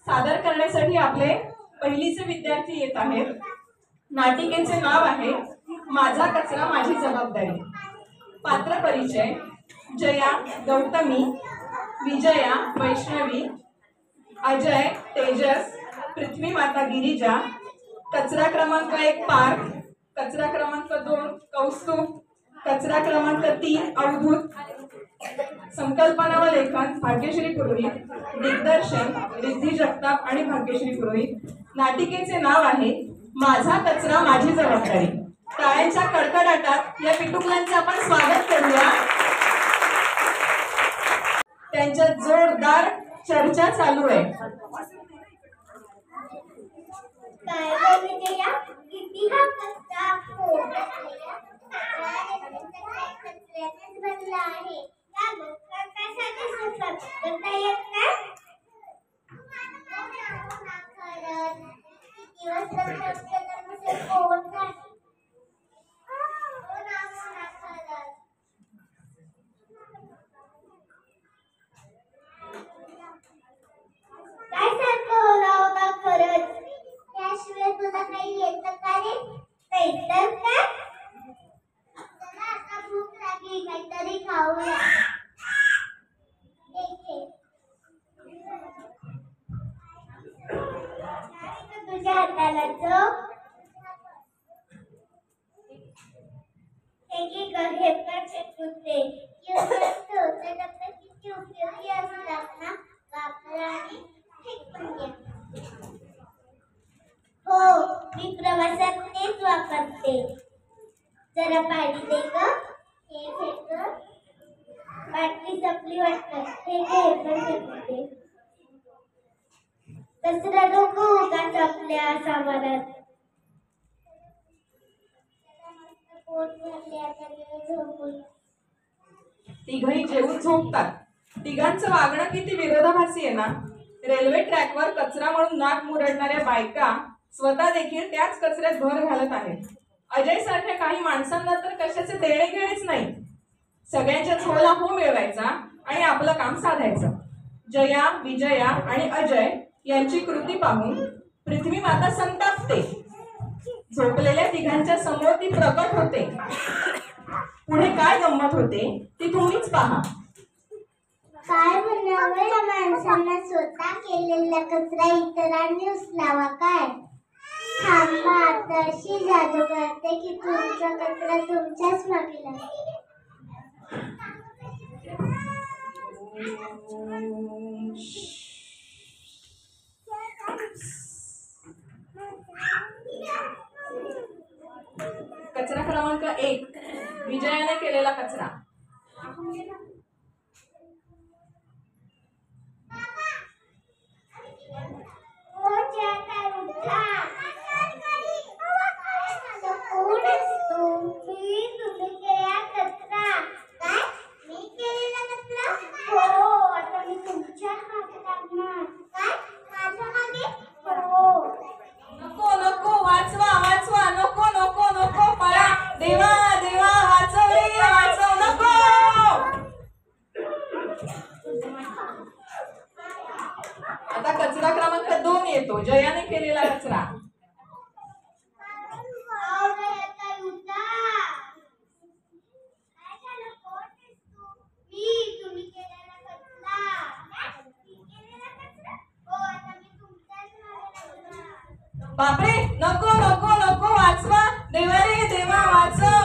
सादर करण्यासाठी आपले पहिलीचे विद्यार्थी येत आहेत। नाटिकेचे नाव आहे माझा कचरा माझी जबाबदारी। पात्र परिचय: जया गौतमी, विजया वैष्णवी, अजय तेजस, पृथ्वी माता गिरिजा। कचरा क्रमांक 1 पार्थ, कचरा क्रमांक 2 कौस्तुभ, कचरा क्रमांक 3 अवधूत। संकल्पना व लेखन भाग्यश्री पुरोहित, दिग्दर्शन रिद्धी जगताप आणि भाग्यश्री पुरोहित। नाटिकेचे नाव आहे माझा कचरा माझी जबाबदारी। टाळ्यांच्या कडकडाटात या पिटुकल्यांचे आपण स्वागत करूया। त्यांच्या जोरदार चर्चा चालू आहे। हो, मी प्रवासात तेच वापरते। जरा पाणी दे ग, हे घे ग, बाटली संपली वाटतं, हे घे पण फेकते। कचरा नको उगाच आपल्या सामानात। तिघही जेवून झोपतात। तिघांचं वागणं किती विरोधाभासी आहे ना। रेल्वे ट्रॅकवर कचरा म्हणून नाक मुरडणाऱ्या बायका स्वतः देखील त्याच कचऱ्यात भर घालत आहेत। अजय सारख्या काही माणसांना तर कशाचे देणे घेणेच नाही। सगळ्यांच्या झोला हो मिळवायचा आणि आपलं काम साधायचं। जया, विजया आणि अजय यांची कृती पाहून पृथ्वी माता संतापते। झोपलेल्या तिघांच्या समोर ती प्रकट होते। पुढे काय गंमत होते ती तुम्हीच पहा। काय म्हणावं या माणसांना, स्वतः केलेला कचरा इतरांनी उचलावा काय? थांबा, आता अशी जादू करते की तुमचा कचरा तुमच्याच मागे लागेल। कचरा क्रमांक 1 विजयाने केलेला कचरा। आता कचरा क्रमांक 2 येतो, जयाने केलेला कचरा। बापरे, नको नको नको, वाचवा देवा रे देवा, वाचव।